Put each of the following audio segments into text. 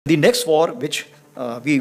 The next war, which we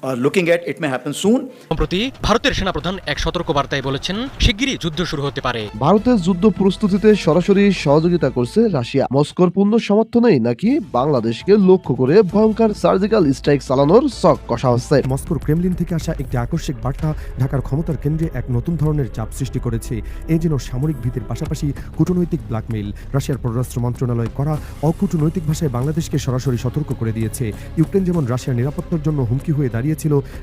are looking at, it may happen soon. সম্প্রতি ভারতের সেনাপ্রধান এক সতর্ক বার্তায় বলেছেন, শিগগিরই যুদ্ধ শুরু হতে পারে। ভারতের যুদ্ধ প্রস্তুতিতে সরাসরি সহযোগিতা করছে রাশিয়া। মস্কোর পূর্ণ সমর্থনেই নাকি বাংলাদেশকে লক্ষ্য করে ভয়ঙ্কর সার্জিক্যাল স্ট্রাইক চালানোর ছক কষা হচ্ছে। মস্কোর ক্রেমলিন থেকে আসা একটি আকস্মিক বার্তা ঢাকার ক্ষমতার কেন্দ্রে এক নতুন ধরনের চাপ সৃষ্টি করেছে। এ যেন সামরিক ভীতির পাশাপাশি কূটনৈতিক ব্ল্যাকমেইল। রাশিয়ার পররাষ্ট্র মন্ত্রণালয় করা অকূটনৈতিক ভাষায় বাংলাদেশকে সরাসরি সতর্ক করে দিয়েছে। ইউক্রেন যেমন রাশিয়ার নিরাপত্তার জন্য হুমকি হয়ে দাঁড়িয়েছিল,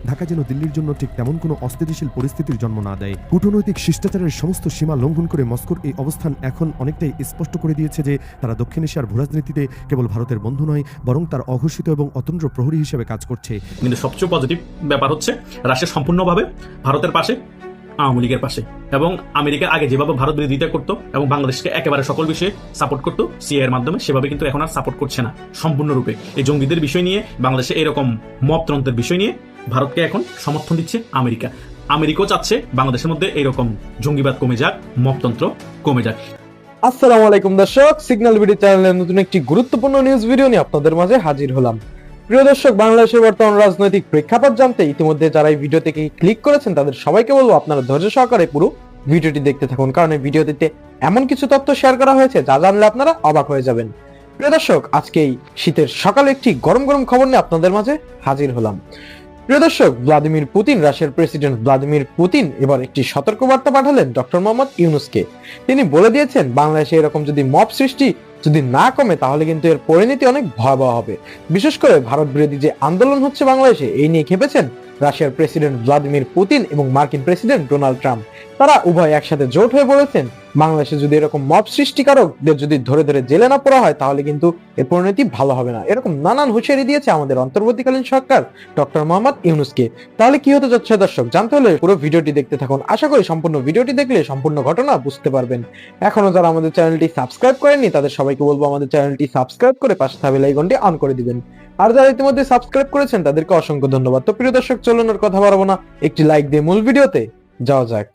ঢাকা যেন দিল্লির জন্য ঠিক তেমন কোনো অস্থিতিশীল পরিস্থিতির জন্ম না দেয়। কূটনৈতিক শিষ্টাচারের সমস্ত সীমা লঙ্ঘন করে মস্কোর এই অবস্থান এখন অনেকটাই স্পষ্ট করে দিয়েছে যে তারা দক্ষিণ এশিয়ার ভূরাজনীতিতে কেবল ভারতের বন্ধু নয়, বরং তার অঘোষিত এবং অতন্দ্র প্রহরী হিসেবে কাজ করছে। কিন্তু সবচেয়ে পজিটিভ ব্যাপার হচ্ছে রাশিয়া সম্পূর্ণভাবে ভারতের পাশে, আওয়ামী লীগের পাশে, এবং আমেরিকা আগে যেভাবে ভারত বিরোধিতা করতো এবং বাংলাদেশকে একেবারে সকল বিষয়ে সাপোর্ট করতো সিএ এর মাধ্যমে, সেভাবে কিন্তু এখন আর সাপোর্ট করছে না সম্পূর্ণরূপে। এই জঙ্গিদের বিষয় নিয়ে, বাংলাদেশে এরকম মবতন্ত্রের বিষয় নিয়ে ভারতকে এখন সমর্থন দিচ্ছে আমেরিকা। আমেরিকাও চাচ্ছে বাংলাদেশের মধ্যে এরকম জঙ্গিবাদ কমে যাক, মবতন্ত্র কমে যাক। আসসালামু আলাইকুম দর্শক, সিগন্যাল ভিডিও চ্যানেলের নতুন একটি গুরুত্বপূর্ণ নিউজ ভিডিও নিয়ে আপনাদের মাঝে হাজির হলাম। প্রিয় দর্শক, বাংলাদেশের বর্তমান রাজনৈতিক প্রেক্ষাপট জানতে ইতিমধ্যে যারা এই ভিডিও থেকে ক্লিক করেছেন তাদের সবাইকে বলবো আপনারা ধৈর্য সহকারে পুরো ভিডিওটি দেখতে থাকুন, কারণ এই ভিডিওটিতে এমন কিছু তথ্য শেয়ার করা হয়েছে যা জানলে আপনারা অবাক হয়ে যাবেন। প্রিয় দর্শক, আজকে এই শীতের সকালে একটি গরম গরম খবর নিয়ে আপনাদের মাঝে হাজির হলাম। প্রিয় দর্শক, ভ্লাদিমির পুতিন, রাশিয়ার প্রেসিডেন্ট ভ্লাদিমির পুতিন এবার একটি সতর্কবার্তা পাঠালেন ডক্টর মোহাম্মদ ইউনূসকে। তিনি বলে দিয়েছেন, বাংলাদেশে এরকম যদি মব সৃষ্টি যদি না কমে তাহলে কিন্তু এর পরিণতি অনেক ভয়াবহ হবে। বিশেষ করে ভারত বিরোধী যে আন্দোলন হচ্ছে বাংলাদেশে, এই নিয়ে খেপেছেন রাশিয়ার প্রেসিডেন্ট ভ্লাদিমির পুতিন এবং মার্কিন প্রেসিডেন্ট ডোনাল্ড ট্রাম্প। তারা উভয় একসাথে জোট হয়ে বলেছেন, বাংলাদেশে যদি এরকম মব সৃষ্টিকারকদের যদি ধরে ধরে জেলে না পড়া হয় তাহলে কিন্তু এর পরিণতি ভালো হবে না। এরকম নানান হুঁশিয়ারি দিয়েছে আমাদের অন্তর্বর্তীকালীন সরকার ডক্টর মোহাম্মদ ইউনূসকে। তাহলে কি হতে যাচ্ছে দর্শক, জানতে হলে পুরো ভিডিওটি দেখতে থাকুন। আশা করি সম্পূর্ণ ভিডিওটি দেখলে সম্পূর্ণ ঘটনা বুঝতে পারবেন। এখনো যারা আমাদের চ্যানেলটি সাবস্ক্রাইব করেননি তাদের সবাইকে বলবো আমাদের চ্যানেলটি সাবস্ক্রাইব করে পাশে থাকা বেল আইকনটি অন করে দিবেন। আর যারা ইতিমধ্যে সাবস্ক্রাইব করেছেন তাদেরকে অসংখ্য ধন্যবাদ। তো প্রিয় দর্শক, চলুন আর কথা বাড়াবো না, একটি লাইক দিয়ে মূল ভিডিওতে যাওয়া যাক।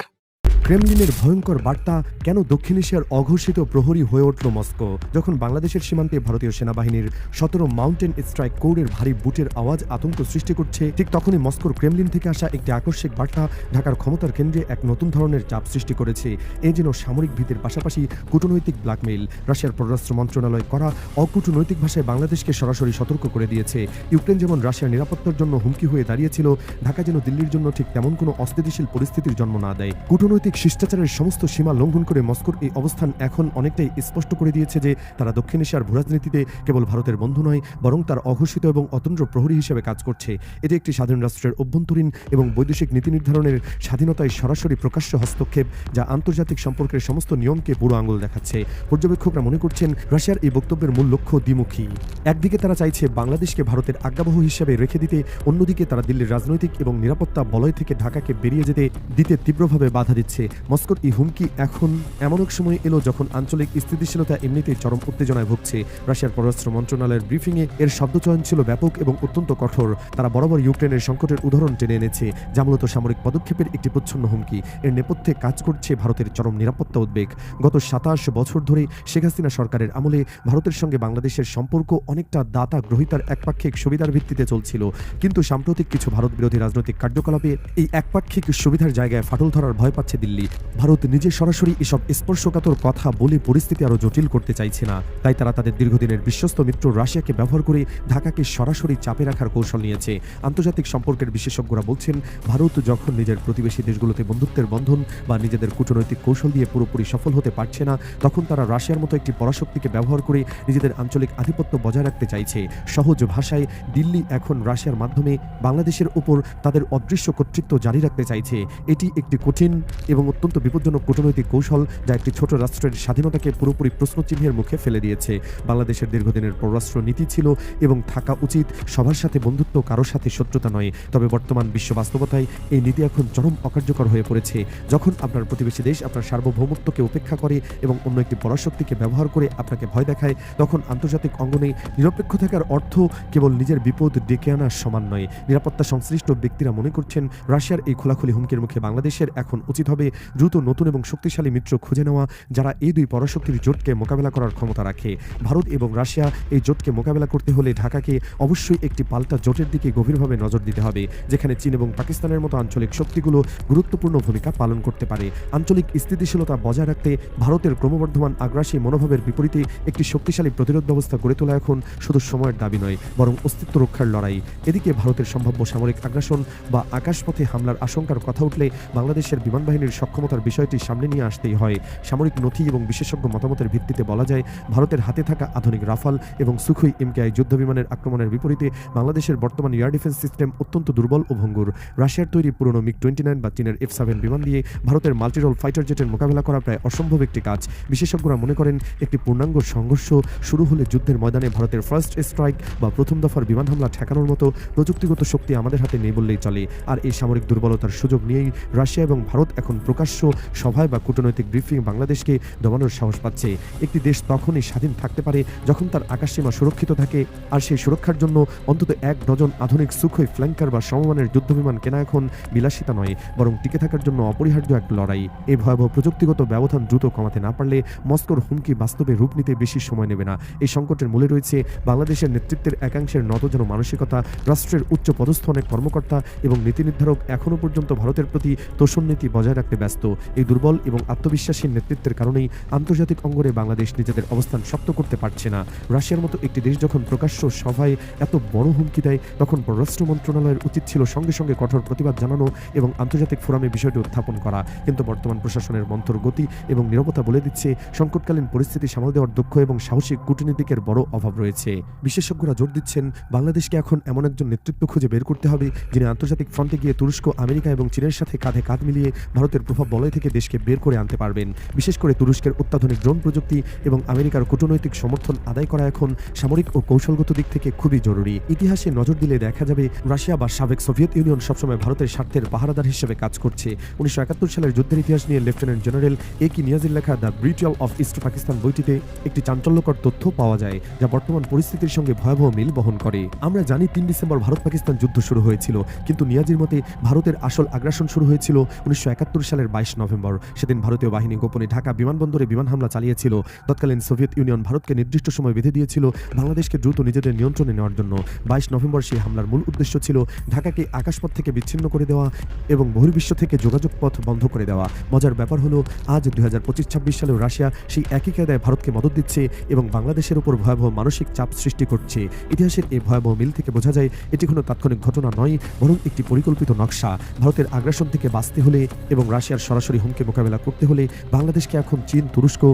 ক্রেমলিনের ভয়ঙ্কর বার্তা কেন দক্ষিণ এশিয়ার অঘোষিত প্রহরী হয়ে উঠল মস্কো? যখন বাংলাদেশের সীমান্তে ভারতীয় সেনাবাহিনীর 17 মাউন্টেন স্ট্রাইক কোরের ভারী বুটের আওয়াজ আতঙ্ক সৃষ্টি করছে, ঠিক তখনই মস্কোর ক্রেমলিন থেকে আসা একটি আকস্মিক বার্তা ঢাকার ক্ষমতার কেন্দ্রে এক নতুন ধরনের চাপ সৃষ্টি করেছে। এ যেন সামরিক ভীতির পাশাপাশি কূটনৈতিক ব্ল্যাকমেইল। রাশিয়ার পররাষ্ট্র মন্ত্রণালয় করা অকূটনৈতিক ভাষায় বাংলাদেশকে সরাসরি সতর্ক করে দিয়েছে। ইউক্রেন যেমন রাশিয়ার নিরাপত্তার জন্য হুমকি হয়ে দাঁড়িয়েছিল, ঢাকা যেন দিল্লির জন্য ঠিক তেমন কোনো অস্থিতিশীল পরিস্থিতির জন্ম না দেয়। কূটনৈতিক শিষ্টাচারের সমস্ত সীমা লঙ্ঘন করে মস্কোর এই অবস্থান এখন অনেকটাই স্পষ্ট করে দিয়েছে যে তারা দক্ষিণ এশিয়ার ভূরাজনীতিতে কেবল ভারতের বন্ধু নয়, বরং তার অঘোষিত এবং অতন্দ্র প্রহরী হিসেবে কাজ করছে। এটি একটি স্বাধীন রাষ্ট্রের অভ্যন্তরীণ এবং বৈদেশিক নীতি নির্ধারণের স্বাধীনতায় সরাসরি প্রকাশ্য হস্তক্ষেপ, যা আন্তর্জাতিক সম্পর্কের সমস্ত নিয়মকে বুড়ো আঙুল দেখাচ্ছে। পর্যবেক্ষকরা মনে করছেন রাশিয়ার এই বক্তব্যের মূল লক্ষ্য দ্বিমুখী। একদিকে তারা চাইছে বাংলাদেশকে ভারতের আজ্ঞাবহ হিসেবে রেখে দিতে, অন্যদিকে তারা দিল্লির রাজনৈতিক এবং নিরাপত্তা বলয় থেকে ঢাকাকে বেরিয়ে যেতে তীব্রভাবে বাধা দিচ্ছে। মস্কোর এই হুমকি এখন এমন এক সময় এলো যখন আঞ্চলিক স্থিতিশীলতা এমনিতেই চরম উত্তেজনায় ভুগছে। রাশিয়ার পররাষ্ট্র মন্ত্রণালয়ের ব্রিফিংয়ে এর শব্দচয়ন ছিল ব্যাপক এবং অত্যন্ত কঠোর। তারা বরাবর ইউক্রেনের সংকটের উদাহরণ টেনে এনেছে, যা মূলত সামরিক পদক্ষেপের একটি প্রচ্ছন্ন হুমকি। এর নেপথ্যে কাজ করছে ভারতের চরম নিরাপত্তা উদ্বেগ। গত 27 বছর ধরে শেখ হাসিনা সরকারের আমলে ভারতের সঙ্গে বাংলাদেশের সম্পর্ক অনেকটা দাতা গ্রহীতার একপাক্ষিক সুবিধার ভিত্তিতে চলছিল, কিন্তু সাম্প্রতিক কিছু ভারত বিরোধী রাজনৈতিক কার্যকলাপে এই একপাক্ষিক সুবিধার জায়গায় ফাটল ধরার ভয় পাচ্ছে দিল্লি। ভারত নিজে সরাসরি এসব স্পর্শকাতর কথা বলে পরিস্থিতি আরো জটিল করতে চাইছে না। তাই তারা তাদের দীর্ঘদিনের বিশ্বস্ত মিত্র রাশিয়াকে ব্যবহার করে ঢাকাকে সরাসরি চাপে রাখার কৌশল নিয়েছে। আন্তর্জাতিক সম্পর্কের বিশেষজ্ঞরা বলছেন, ভারত যখন নিজের প্রতিবেশী দেশগুলোতে বন্ধুত্বের বন্ধন বা নিজেদের কূটনৈতিক কৌশল দিয়ে পুরোপুরি সফল হতে পারছে না, তখন তারা রাশিয়ার মতো একটি পরাশক্তিকে ব্যবহার করে নিজেদের আঞ্চলিক আধিপত্য বজায় রাখতে চাইছে। সহজ ভাষায়, দিল্লি এখন রাশিয়ার মাধ্যমে বাংলাদেশের উপর তাদের অদৃশ্য কর্তৃত্ব জারি রাখতে চাইছে। এটি একটি কঠিন এবং অত্যন্ত বিপজ্জনক কূটনৈতিক কৌশল, যা একটি ছোট রাষ্ট্রের স্বাধীনতাকে পুরোপুরি প্রশ্নচিহ্নের মুখে ফেলে দিয়েছে। বাংলাদেশের দীর্ঘদিনের পররাষ্ট্র নীতি ছিল এবং থাকা উচিত সবার সাথে বন্ধুত্ব, কারোর সাথে শত্রুতা নয়। তবে বর্তমান বিশ্ব বাস্তবতায় এই নীতি এখন চরম অকার্যকর হয়ে পড়েছে। যখন আপনার প্রতিবেশী দেশ আপনার সার্বভৌমত্বকে উপেক্ষা করে এবং অন্য একটি পরাশক্তিকে ব্যবহার করে আপনাকে ভয় দেখায়, তখন আন্তর্জাতিক অঙ্গনে নিরপেক্ষ থাকার অর্থ কেবল নিজের বিপদ ডেকে আনার সমান নয়। নিরাপত্তা সংশ্লিষ্ট ব্যক্তিরা মনে করছেন, রাশিয়ার এই খোলাখুলি হুমকির মুখে বাংলাদেশের এখন উচিত হবে দ্রুত নতুন এবং শক্তিশালী মিত্র খুঁজে নেওয়া, যারা এই দুই পরাশক্তির জোটকে মোকাবেলা করার ক্ষমতা রাখে। ভারত এবং রাশিয়া এই জোটকে মোকাবেলা করতে হলে ঢাকাকে অবশ্যই একটি পাল্টা জোটের দিকে গভীরভাবে নজর দিতে হবে, যেখানে চীন এবং পাকিস্তানের মতো আঞ্চলিক শক্তিগুলো গুরুত্বপূর্ণ ভূমিকা পালন করতে পারে। আঞ্চলিক স্থিতিশীলতা বজায় রাখতে ভারতের ক্রমবর্ধমান আগ্রাসী মনোভাবের বিপরীতে একটি শক্তিশালী প্রতিরোধ ব্যবস্থা গড়ে তোলা এখন শুধু সময়ের দাবি নয়, বরং অস্তিত্ব রক্ষার লড়াই। এদিকে ভারতের সম্ভাব্য সামরিক আগ্রাসন বা আকাশপথে হামলার আশঙ্কার কথা উঠলে বাংলাদেশের বিমান বাহিনীর সক্ষমতার বিষয়টি সামনে নিয়ে আসতেই হয়। সামরিক নথি এবং বিশেষজ্ঞ মতামতের ভিত্তিতে বলা যায়, ভারতের হাতে থাকা আধুনিক রাফাল এবং সুখোই এমকেআই যুদ্ধ বিমানের আক্রমণের বিপরীতে বাংলাদেশের বর্তমান এয়ার ডিফেন্স সিস্টেম অত্যন্ত দুর্বল ও ভঙ্গুর। রাশিয়ার তৈরি পুরনো মিগ-29 বা চীনের F-7 বিমান দিয়ে ভারতের মাল্টিরোল ফাইটার জেটের মোকাবেলা করা প্রায় অসম্ভব একটি কাজ। বিশেষজ্ঞরা মনে করেন, একটি পূর্ণাঙ্গ সংঘর্ষ শুরু হলে যুদ্ধের ময়দানে ভারতের ফার্স্ট স্ট্রাইক বা প্রথম দফার বিমান হামলা ঠেকানোর মতো প্রযুক্তিগত শক্তি আমাদের হাতে নেই বললেই চলে। আর এই সামরিক দুর্বলতার সুযোগ নিয়েই রাশিয়া এবং ভারত এখন প্রকাশ্য সভায় বা কূটনৈতিক ব্রিফিং বাংলাদেশকে দমানোর সাহস পাচ্ছে। একটি দেশ তখনই স্বাধীন থাকতে পারে যখন তার আকাশসীমা সুরক্ষিত থাকে, আর সেই সুরক্ষার জন্য অন্তত 1 ডজন আধুনিক সুখোই ফ্ল্যাঙ্কার বা সমমানের যুদ্ধবিমান কেনা এখন বিলাসিতা নয়, বরং টিকে থাকার জন্য অপরিহার্য এক লড়াই। এই ভয়াবহ প্রযুক্তিগত ব্যবধান দ্রুত কমাতে না পারলে মস্কোর হুমকি বাস্তবে রূপ নিতে বেশি সময় নেবে না। এই সংকটের মূলে রয়েছে বাংলাদেশের নেতৃত্বের একাংশের নতজন মানসিকতা। রাষ্ট্রের উচ্চ পদস্থ অনেক কর্মকর্তা এবং নীতি নির্ধারক এখনও পর্যন্ত ভারতের প্রতি তোষণ নীতি বজায় রাখতে ব্যস্ত। এই দুর্বল এবং আত্মবিশ্বাসীর নেতৃত্বের কারণেই আন্তর্জাতিক অঙ্গনে বাংলাদেশ নিজেদের অবস্থান শক্ত করতে পারছে না। রাশিয়ার মতো একটি দেশ যখন প্রকাশ্য সভায় এত বড় হুমকি দেয়, তখন পররাষ্ট্র মন্ত্রণালয়ের উচিত ছিল সঙ্গে সঙ্গে কঠোর প্রতিবাদ জানানো এবং আন্তর্জাতিক ফোরামে বিষয়টি উত্থাপন করা। কিন্তু বর্তমান প্রশাসনের মন্থর গতি এবং নীরবতা বলে দিচ্ছে, সংকটকালীন পরিস্থিতি সামাল দেওয়ার দক্ষ এবং সাহসী কূটনীতিকের বড় অভাব রয়েছে। বিশেষজ্ঞরা জোর দিচ্ছেন, বাংলাদেশকে এখন এমন একজন নেতৃত্ব খুঁজে বের করতে হবে, যিনি আন্তর্জাতিক ফ্রন্টে গিয়ে তুরস্ক, আমেরিকা এবং চীনের সাথে কাঁধে কাঁধ মিলিয়ে ভারতের প্রভাব বলয় থেকে দেশকে বের করে আনতে পারবেন। বিশেষ করে তুরস্কের অত্যাধুনিক ড্রোন প্রযুক্তি এবং আমেরিকার কূটনৈতিক সমর্থন আদায় করা এখন সামরিক ও কৌশলগত দিক থেকে খুবই জরুরি। ইতিহাসে নজর দিলে দেখা যাবে, রাশিয়া বা সাবেক সোভিয়েত ইউনিয়ন সবসময় ভারতের স্বার্থের পাহারাদার হিসেবে কাজ করছে। 1971 সালের যুদ্ধের ইতিহাস নিয়ে লেফটেন্যান্ট জেনারেল A.K. নিয়াজির লেখা দ্য ব্রিটিয়াল অফ ইস্ট পাকিস্তান বইটিতে একটি চাঞ্চল্যকর তথ্য পাওয়া যায়, যা বর্তমান পরিস্থিতির সঙ্গে ভয়াবহ মিল বহন করে। আমরা জানি 3 ডিসেম্বর ভারত পাকিস্তান যুদ্ধ শুরু হয়েছিল, কিন্তু নিয়াজির মতে ভারতের আসল আগ্রাসন শুরু হয়েছিল 1971 সালের 22 নভেম্বর। সেদিন ভারতীয় বাহিনী গোপনে ঢাকা বিমানবন্দরে বিমান হামলা চালিয়েছিল। তৎকালীন সোভিয়েত ইউনিয়ন ভারতকে নির্দিষ্ট সময় বেঁধে দিয়েছিল বাংলাদেশকে দ্রুত নিজেদের নিয়ন্ত্রণে নেওয়ার জন্য। 22 নভেম্বর সেই হামলার মূল উদ্দেশ্য ছিল ঢাকাকে আকাশপথ থেকে বিচ্ছিন্ন করে দেওয়া এবং বহির্বিশ্ব থেকে যোগাযোগ পথ বন্ধ করে দেওয়া। মজার ব্যাপার হলো, আজ 2025-26 সালেও রাশিয়া সেই একই কায়দায় ভারতকে মদত দিচ্ছে এবং বাংলাদেশের উপর ভয়াবহ মানসিক চাপ সৃষ্টি করছে। ইতিহাসের এই ভয়াবহ মিল থেকে বোঝা যায়, এটি কোনো তাৎক্ষণিক ঘটনা নয়, বরং একটি পরিকল্পিত নকশা। ভারতের আগ্রাসন থেকে বাঁচতে হলে এবং রাশিয়ার সরাসরি হুমকি মোকাবেলা করতে হলে বাংলাদেশকে এখন চীন, তুরস্ক,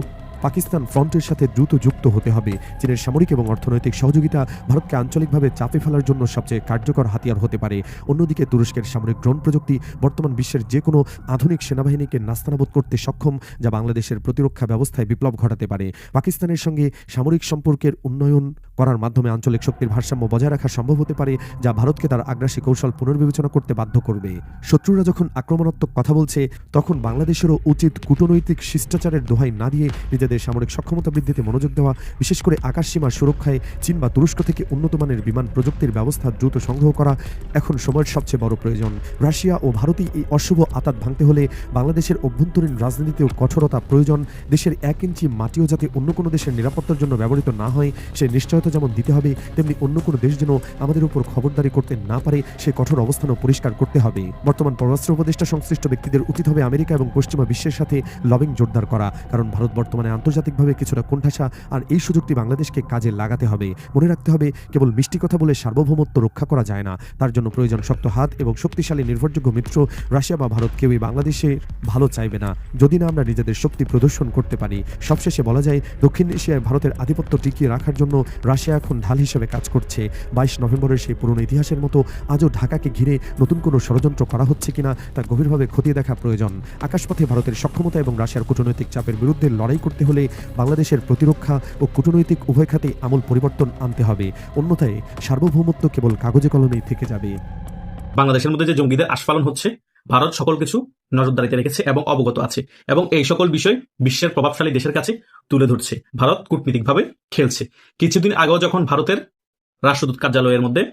পাকিস্তান ফ্রন্টের সাথে দ্রুত যুক্ত হতে হবে। চীনের সামরিক এবং অর্থনৈতিক সহযোগিতা ভারতকে আঞ্চলিকভাবে চাপে ফেলার জন্য সবচেয়ে কার্যকর হাতিয়ার হতে পারে। অন্যদিকে তুরস্কের সামরিক ড্রোন প্রযুক্তি বর্তমান বিশ্বের যে কোনো আধুনিক সেনাবাহিনীকে নাস্তানাবুদ করতে সক্ষম, যা বাংলাদেশের প্রতিরক্ষা ব্যবস্থায় বিপ্লব ঘটাতে পারে। পাকিস্তানের সঙ্গে সামরিক সম্পর্কের উন্নয়ন করার মাধ্যমে আঞ্চলিক শক্তির ভারসাম্য বজায় রাখা সম্ভব হতে পারে, যা ভারতকে তার আগ্রাসী কৌশল পুনর্বিবেচনা করতে বাধ্য করবে। শত্রুরা যখন আক্রমণাত্মক কথা বলছে, তখন বাংলাদেশেরও উচিত কূটনৈতিক শিষ্টাচারের দোহাই না দিয়ে নিজেদের সামরিক সক্ষমতা বৃদ্ধিতে মনোযোগ দেওয়া। বিশেষ করে আকাশসীমার সুরক্ষায় চীন বা তুরস্ক থেকে উন্নত মানের বিমান প্রযুক্তির ব্যবস্থা দ্রুত সংগ্রহ করা এখন সময়ের সবচেয়ে বড় প্রয়োজন। রাশিয়া ও ভারতই এই অশুভ আতাত ভাঙতে হলে বাংলাদেশের অভ্যন্তরীণ রাজনীতিতেও কঠোরতা প্রয়োজন। দেশের 1 ইঞ্চি মাটিও যাতে অন্য কোনো দেশের নিরাপত্তার জন্য ব্যবহৃত না হয়, সেই নিশ্চয়তা যেমন দিতে হবে, তেমনি অন্য কোনো দেশ যেন আমাদের উপর খবরদারি করতে না পারে, সেই কঠোর অবস্থানও পরিষ্কার করতে হবে। বর্তমান পররাষ্ট্র উপদেষ্টা সংশ্লিষ্ট ব্যক্তিদের উচিত হবে আমেরিকা এবং পশ্চিমা বিশ্বের সাথে লবিং জোরদার করা, কারণ ভারত বর্তমানে আন্তর্জাতিকভাবে কিছুটা কোণঠাসা, আর এই সুযোগটি বাংলাদেশকে কাজে লাগাতে হবে। মনে রাখতে হবে, কেবল মিষ্টি কথা বলে সার্বভৌমত্ব রক্ষা করা যায় না, তার জন্য প্রয়োজন শক্ত হাত এবং শক্তিশালী নির্ভরযোগ্য মিত্র। রাশিয়া বা ভারত কেউই বাংলাদেশে ভালো চাইবে না যদি না আমরা নিজেদের শক্তি প্রদর্শন করতে পারি। সবশেষে বলা যায়, দক্ষিণ এশিয়ায় ভারতের আধিপত্য টিকিয়ে রাখার জন্য রাশিয়া এখন ঢাল হিসেবে কাজ করছে। 22 নভেম্বরের সেই পুরনো ইতিহাসের মতো আজও ঢাকাকে ঘিরে নতুন কোনো ষড়যন্ত্র করা হচ্ছে কিনা তা গভীরভাবে খতিয়ে দেখা প্রয়োজন। আকাশপথে ভারতের সক্ষমতা এবং রাশিয়ার কূটনৈতিক চাপের বিরুদ্ধে লড়াই করতে হলে বাংলাদেশের প্রতিরক্ষা ও কূটনৈতিক উভয় খাতেই আমূল পরিবর্তন আনতে হবে, অন্যথায় সার্বভৌমত্ব কেবল কাগজে কলমেই থেকে যাবে। বাংলাদেশের মধ্যে যে জঙ্গিদের আস্ফালন হচ্ছে, ভারত সকল কিছু নজরদারিতে রেখেছে এবং অবগত আছে, এবং এই সকল বিষয় বিশ্বের প্রভাবশালী দেশের কাছে তুলে ধরছে। ভারত কূটনীতিকভাবে খেলছে। কিছুদিন আগেও যখন ভারতের রাষ্ট্রদূত কার্যালয়ের মধ্যে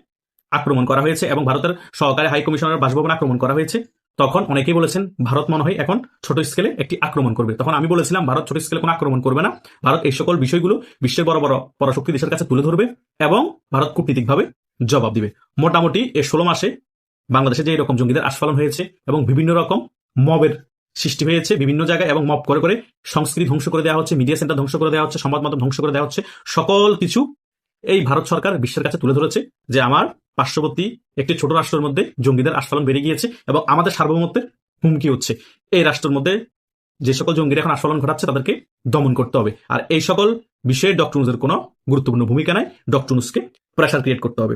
আক্রমণ করা হয়েছে এবং ভারতের সহকারী হাই কমিশনার বাসভবন আক্রমণ করা হয়েছে, তখন অনেকেই বলেছেন ভারত মনে হয় এখন ছোট স্কেলে একটি আক্রমণ করবে। তখন আমি বলেছিলাম ভারত ছোট স্কেলে কোনো আক্রমণ করবে না। ভারত এই সকল বিষয়গুলো বিশ্বের বড় বড় পরাশক্তি দেশের কাছে তুলে ধরবে এবং ভারত কূটনীতিকভাবে জবাব দিবে। মোটামুটি এই 16 মাসে বাংলাদেশে যে এরকম জঙ্গিদের আস্ফালন হয়েছে এবং বিভিন্ন রকম মবের সৃষ্টি হয়েছে বিভিন্ন জায়গায়, এবং মব করে করে সংস্কৃতি ধ্বংস করে দেওয়া হচ্ছে, মিডিয়া সেন্টার ধ্বংস করে দেওয়া হচ্ছে, সংবাদ মাধ্যম ধ্বংস করে দেওয়া হচ্ছে, সকল কিছু এই ভারত সরকার বিশ্বের কাছে তুলে ধরেছে যে আমার পার্শ্ববর্তী একটি ছোট রাষ্ট্রের মধ্যে জঙ্গিদের আস্ফালন বেড়ে গিয়েছে এবং আমাদের সার্বভৌমত্বের হুমকি হচ্ছে। এই রাষ্ট্রের মধ্যে যে সকল জঙ্গিরা এখন আস্ফালন ঘটাচ্ছে তাদেরকে দমন করতে হবে। আর এই সকল বিষয়ে ডক্টর ইউনূসের কোনো গুরুত্বপূর্ণ ভূমিকা নাই। ডক্টর ইউনূসকে প্রেসার ক্রিয়েট করতে হবে।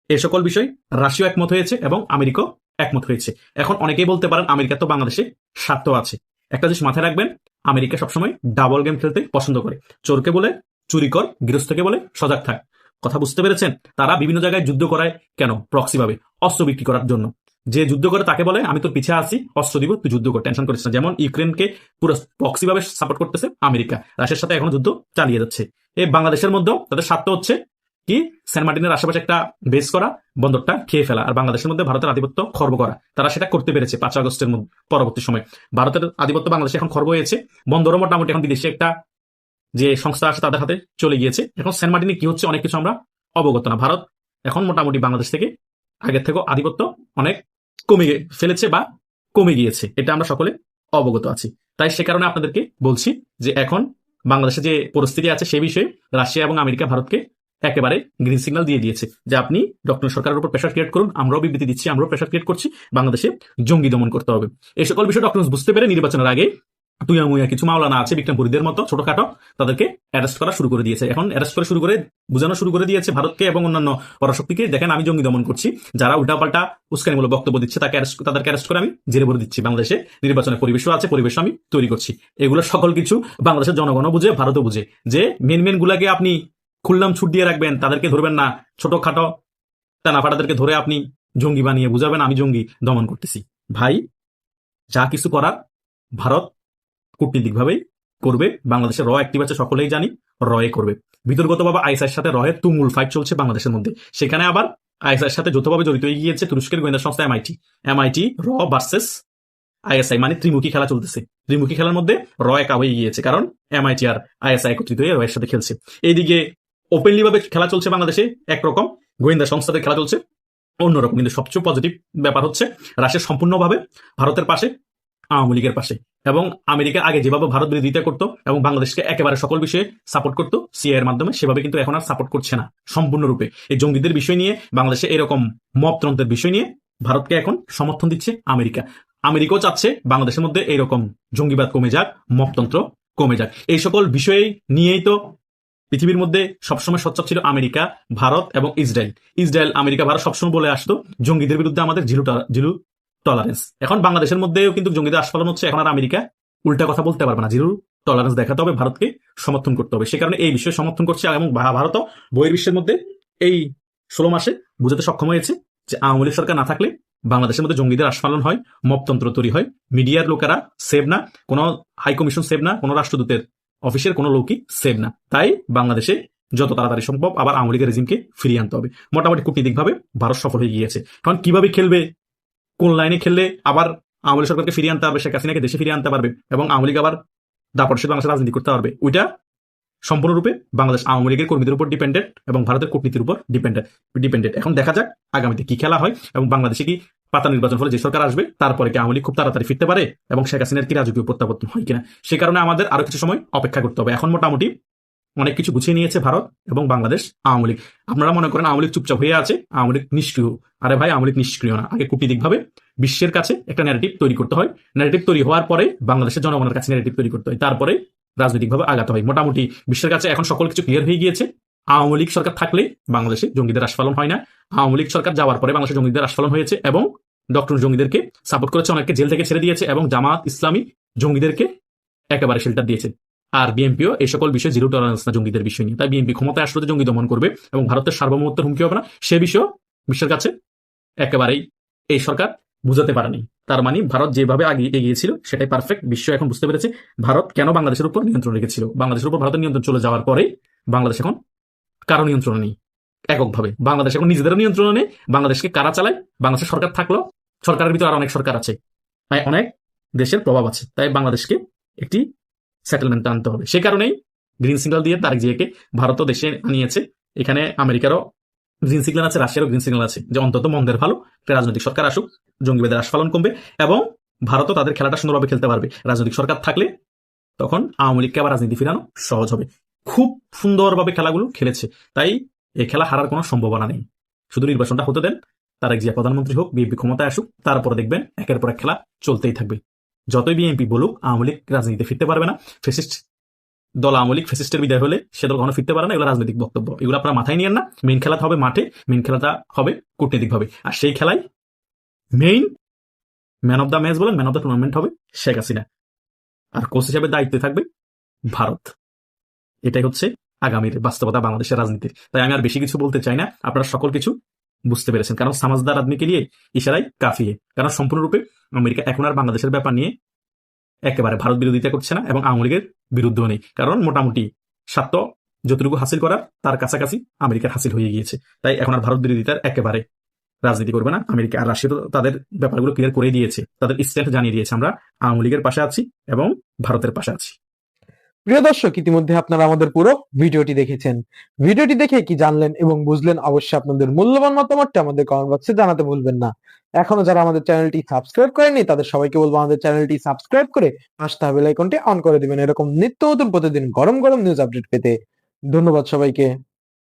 এই সকল বিষয় রাশিয়া একমত হয়েছে এবং আমেরিকাও একমত হয়েছে। এখন অনেকেই বলতে পারেন আমেরিকা তো বাংলাদেশে স্বার্থ আছে। একটা জিনিস মাথায় রাখবেন, আমেরিকা সবসময় ডাবল গেম খেলতে পছন্দ করে। চোরকে বলে চুরি কর, গৃহস্থকে বলে সজাগ থাক। কথা বুঝতে পেরেছেন? তারা বিভিন্ন জায়গায় যুদ্ধ করায় কেন? প্রক্সি ভাবে, অস্ত্র বিক্রি করার জন্য। যে যুদ্ধ করে তাকে বলে আমি তোর পিছিয়ে আসি, অস্ত্র দিব, তুই যুদ্ধ কর, টেনশন করিস না। যেমন ইউক্রেনকে পুরো প্রক্সি ভাবে সাপোর্ট করতেছে আমেরিকা, রাশিয়ার সাথে এখনো যুদ্ধ চালিয়ে যাচ্ছে। এই বাংলাদেশের মধ্যেও তাদের স্বার্থ হচ্ছে কি সেন্ট মার্টিনের আশেপাশে একটা বেস করা, বন্দরটা খেয়ে ফেলা, আর বাংলাদেশের মধ্যে ভারতের আধিপত্য খর্ব করা। তারা সেটা করতে পেরেছে 5 আগস্টের পরবর্তী সময়। ভারতের আধিপত্য বাংলাদেশে এখন খর্ব হয়েছে, বন্দরও মোটামুটি এখন বিদেশে একটা যে সংস্থা আছে তাদের হাতে চলে গিয়েছে। এখন সেন্ট মার্টিনে কি হচ্ছে অনেক কিছু আমরা অবগত না। ভারত এখন মোটামুটি বাংলাদেশ থেকে আগের থেকেও আধিপত্য অনেক কমে ফেলেছে বা কমে গিয়েছে, এটা আমরা সকলে অবগত আছি। তাই সে কারণে আপনাদেরকে বলছি যে এখন বাংলাদেশে যে পরিস্থিতি আছে সে বিষয়ে রাশিয়া এবং আমেরিকা ভারতকে একেবারে গ্রিন সিগন্যাল দিয়ে দিয়েছে যে আপনি ডক্টর সরকারের উপর প্রেশার ক্রিয়েট করুন। আমরাও বিবৃতি দিচ্ছি, আমরাও প্রেশার ক্রিয়েট করছি, বাংলাদেশে জঙ্গি দমন করতে হবে। এই সকল বিষয় ডক্টর বুঝতে পেরে নির্বাচনের আগে তুইয়া মুইয়া কিছু মাওলানা আছে বিক্রমপুরীদের মতো ছোটখাটো, তাদেরকে অ্যারেস্ট করা শুরু করে দিয়েছে। এখন অ্যারেস্ট করে শুরু করে বোঝানো শুরু করে দিয়েছে ভারতকে এবং অন্যান্য পরাশক্তিকে, দেখেন আমি জঙ্গি দমন করছি। যারা উল্টাপাল্টা উস্কানিমূলক বক্তব্য দিচ্ছে তাদেরকে অ্যারেস্ট করে আমি জেলে ভরে দিচ্ছি। বাংলাদেশে নির্বাচনের পরিবেশও আছে, পরিবেশ আমি তৈরি করছি। এগুলো সকল কিছু বাংলাদেশের জনগণও বুঝে, ভারতও বুঝে যে মেন গুলাকে আপনি খুললাম ছুট দিয়ে রাখবেন, তাদেরকে ধরবেন না। ছোটখাটো টানাফাটাদেরকে ধরে আপনি জঙ্গি বানিয়ে বুঝাবেন আমি জঙ্গি দমন করতেছি। ভাই, যা কিছু করার ভারত কূটনীতিকভাবেই করবে। বাংলাদেশের র অ্যাক্টিভ আছে সকলেই জানি, রয়ে করবে। বিতর্কতভাবে আইএসআইয়ের সাথে রয়ের তুমুল ফাইট চলছে বাংলাদেশের মধ্যে। সেখানে আবার আইএসআইয়ের সাথে যৌথভাবে জড়িত হয়ে গিয়েছে তুরস্কের গোয়েন্দা সংস্থা এমআইটি র ভার্সেস আইএসআই, মানে ত্রিমুখী খেলা চলতেছে। ত্রিমুখী খেলার মধ্যে র একা হয়ে গিয়েছে, কারণ এমআইটি আর আইএসআই একত্রিত হয়ে রয়ের সাথে খেলছে। এইদিকে ওপেনলি ভাবে খেলা চলছে বাংলাদেশে একরকম, গোয়েন্দা সংস্থাদের খেলা চলছে অন্যরকম। কিন্তু সবচেয়ে পজিটিভ ব্যাপার হচ্ছে রাশিয়া সম্পূর্ণভাবে ভারতের পাশে, আওয়ামী লীগের পাশে, এবং আমেরিকা আগে যেভাবে ভারত বিরোধিতা করতো এবং বাংলাদেশকে একেবারে সকল বিষয়ে সাপোর্ট করতো সিআইএর মাধ্যমে, সেভাবে কিন্তু এখন আর সাপোর্ট করছে না সম্পূর্ণরূপে। এই জঙ্গিদের বিষয় নিয়ে, বাংলাদেশে এরকম মবতন্ত্রের বিষয় নিয়ে ভারতকে এখন সমর্থন দিচ্ছে আমেরিকা। আমেরিকাও চাচ্ছে বাংলাদেশের মধ্যে এইরকম জঙ্গিবাদ কমে যাক, মবতন্ত্র কমে যাক। এই সকল বিষয় নিয়েই তো পৃথিবীর মধ্যে সবসময় সোচ্চার ছিল আমেরিকা, ভারত এবং ইসরায়েল। আমেরিকা, ভারত সবসময় বলে আসতো জঙ্গিদের বিরুদ্ধে আমাদের জিরো টলারেন্স। এখন বাংলাদেশের মধ্যেও কিন্তু জঙ্গিদের আস্ফালন হচ্ছে, এখন আর আমেরিকা উল্টা কথা বলতে পারবে না। জিরো টলারেন্স দেখাতে হবে, ভারতকে সমর্থন করতে হবে। সে কারণে এই বিষয়ে সমর্থন করছে এবং ভারতও বহির্বিশ্বের মধ্যে এই 16 মাসে বুঝাতে সক্ষম হয়েছে যে আওয়ামী লীগ সরকার না থাকলে বাংলাদেশের মধ্যে জঙ্গিদের আস্ফালন হয়, মবতন্ত্র তৈরি হয়। মিডিয়ার লোকেরা সেভ না, কোনো হাই কমিশন সেভ না, কোনো রাষ্ট্রদূতের অফিসের কোনো লোকই সেভ না। তাই বাংলাদেশে যত তাড়াতাড়ি সম্ভব আবার আওয়ামী লীগের রেজিমকে ফিরিয়ে আনতে হবে। মোটামুটি কূটনীতিকভাবে ভারত সফল হয়ে গিয়েছে। কারণ কিভাবে খেলবে, কোন লাইনে খেললে আবার আওয়ামী লীগ সরকারকে ফিরিয়ে আনতে পারবে, শেখ হাসিনাকে দেশে ফিরিয়ে আনতে পারবে এবং আওয়ামী লীগ আবার দাপটের সাথে বাংলাদেশে রাজনীতি করতে পারবে, ওইটা সম্পূর্ণরূপে বাংলাদেশ আওয়ামী লীগের কর্মীদের উপর ডিপেন্ডেন্ট এবং ভারতের কূটনীতির উপর ডিপেন্ডেন্ট। এখন দেখা যাক আগামীতে কি খেলা হয় এবং বাংলাদেশে কি পাতা নির্বাচন হলে যে সরকার আসবে তারপরে কি আওয়ামী লীগ খুব তাড়াতাড়ি ফিরতে পারে এবং শেখ হাসিনার কি রাজকীয় প্রত্যাবর্তন হয় কিনা। সে কারণে আমাদের আরো কিছু সময় অপেক্ষা করতে হবে। এখন মোটামুটি অনেক কিছু গুছিয়ে নিয়েছে ভারত এবং বাংলাদেশ। আওয়ামী লীগ, আপনারা মনে করেন আওয়ামী লীগ চুপচাপ হয়ে আছে, আওয়ামী লীগ নিষ্ক্রিয়। আরে ভাই, আওয়ামী লীগ নিষ্ক্রিয় না। আগে কূটনীতিকভাবে বিশ্বের কাছে একটা ন্যারেটিভ তৈরি করতে হয়। ন্যারেটিভ তৈরি হওয়ার পরে বাংলাদেশের জনগণের কাছে ন্যারেটিভ তৈরি করতে হয়, তারপরে রাজনৈতিকভাবে আগাতে হয়। মোটামুটি বিশ্বের কাছে এখন সকল কিছু ক্লিয়ার হয়ে গিয়েছে। আওয়ামী লীগ সরকার থাকলে বাংলাদেশে জঙ্গিদের আস্ফালন হয় না। আওয়ামী লীগ সরকার যাওয়ার পরে বাংলাদেশে জঙ্গিদের আস্ফালন হয়েছে এবং ডক্টর জঙ্গিদেরকে সাপোর্ট করেছে, অনেককে জেল থেকে ছেড়ে দিয়েছে এবং জামাত ইসলামী জঙ্গিদেরকে একেবারে শেল্টার দিয়েছে। আর বিএনপিও এই সকল বিষয়ে জিরো টলারেন্স না জঙ্গিদের বিষয় নিয়ে। তাই বিএনপি ক্ষমতায় আসলে জঙ্গি দমন করবে এবং ভারতের সার্বভৌমত্বের হুমকি হবে না, সে বিষয়ে বিশ্বের কাছে একেবারেই এই সরকার বুঝাতে পারেনি। তার মানে ভারত যেভাবে আগে এগিয়েছিল সেটাই পারফেক্ট। বিশ্ব এখন বুঝতে পেরেছে ভারত কেন বাংলাদেশের উপর নিয়ন্ত্রণ রেখেছিল। বাংলাদেশের উপর ভারতের নিয়ন্ত্রণ চলে যাওয়ার পরে বাংলাদেশ এখন কারো নিয়ন্ত্রণে নেই। এককভাবে বাংলাদেশ এখন নিজেদের নিয়ন্ত্রণে নেই। বাংলাদেশকে কারা চালায়? বাংলাদেশের সরকার থাকলো, সরকারের ভিতরে আর অনেক সরকার আছে, তাই অনেক দেশের প্রভাব আছে, তাই বাংলাদেশকে একটি সেটেলমেন্ট আনতে হবে। সে কারণেই গ্রিন সিগন্যাল দিয়ে তারেক জিয়াকে ভারতও দেশে আনিয়েছে। এখানে আমেরিকারও গ্রিন সিগন্যাল আছে, রাশিয়ারও গ্রিন সিগন্যাল আছে, যে অন্তত মন্দের ভালো একটা রাজনৈতিক সরকার আসুক, জঙ্গিবাদের আস্ফালন কমবে এবং ভারতও তাদের খেলাটা সুন্দরভাবে খেলতে পারবে। রাজনৈতিক সরকার থাকলে তখন আওয়ামী লীগকে আবার রাজনীতি ফিরানো সহজ হবে। খুব সুন্দরভাবে খেলাগুলো খেলেছে, তাই এই খেলা হারার কোনো সম্ভাবনা নেই। শুধু নির্বাচনটা হতে দেন, তারেক জিয়া প্রধানমন্ত্রী হোক, বিএনপি ক্ষমতায় আসুক, তারপরে দেখবেন একের পর এক খেলা চলতেই থাকবে। যতই বিএনপি বলুক আওয়ামী লীগ রাজনীতিতে ফিরতে পারবে না। ফেসিস্ট দল আওয়ামী লীগ ফেসিস্টের বিদায় হলে সে দল কখনো ফিরতে পারে না। এগুলো রাজনৈতিক বক্তব্য, এগুলো আপনারা মাথায় নিয়েন না। মেইন খেলাটা হবে মাঠে, মেইন খেলাটা হবে কূটনৈতিক ভাবে। আর সেই খেলায় main man of the match বলেন, ম্যান অফ দ্য টুর্নামেন্ট হবে শেখ হাসিনা, আর কোচ হিসেবে দায়িত্বে থাকবে ভারত। এটাই হচ্ছে আগামীর বাস্তবতা বাংলাদেশের রাজনীতির। তাই আমি আর বেশি কিছু বলতে চাই না, আপনারা সকল কিছু বুঝতে পেরেছেন। কারণ সামাজদার আদমিকে নিয়ে ইশারাই কাফিয়ে। কারণ সম্পূর্ণরূপে আমেরিকা এখন আর বাংলাদেশের ব্যাপার নিয়ে একেবারে ভারত বিরোধিতা করছে না এবং আওয়ামী লীগের বিরুদ্ধেও নেই। কারণ মোটামুটি স্বার্থ যতটুকু হাসিল করার তার কাছাকাছি আমেরিকার হাসিল হয়ে গিয়েছে। তাই এখন আর ভারত বিরোধিতার একেবারে রাজনীতি করবে না। আমেরিকা আর রাশিয়া তো তাদের ব্যাপারগুলো ক্লিয়ার করে দিয়েছে, তাদের স্ট্যান্ড জানিয়ে দিয়েছে, আমরা আওয়ামী লীগের পাশে আছি এবং ভারতের পাশে আছি। প্রিয় দর্শক, ইতিমধ্যে আপনারা আমাদের পুরো ভিডিওটি দেখেছেন। ভিডিওটি দেখে কি জানলেন এবং বুঝলেন অবশ্যই আপনাদের মূল্যবান মতামতটা আমাদের কমেন্ট বক্সে জানাতে ভুলবেন না। এখনো যারা আমাদের চ্যানেলটি সাবস্ক্রাইব করেননি তাদের সবাইকে বলবো আমাদের চ্যানেলটি সাবস্ক্রাইব করে পাশে থাকা বেল আইকনটি অন করে দিবেন এরকম নিত্য নতুন প্রতিদিন গরম গরম নিউজ আপডেট পেতে। ধন্যবাদ সবাইকে।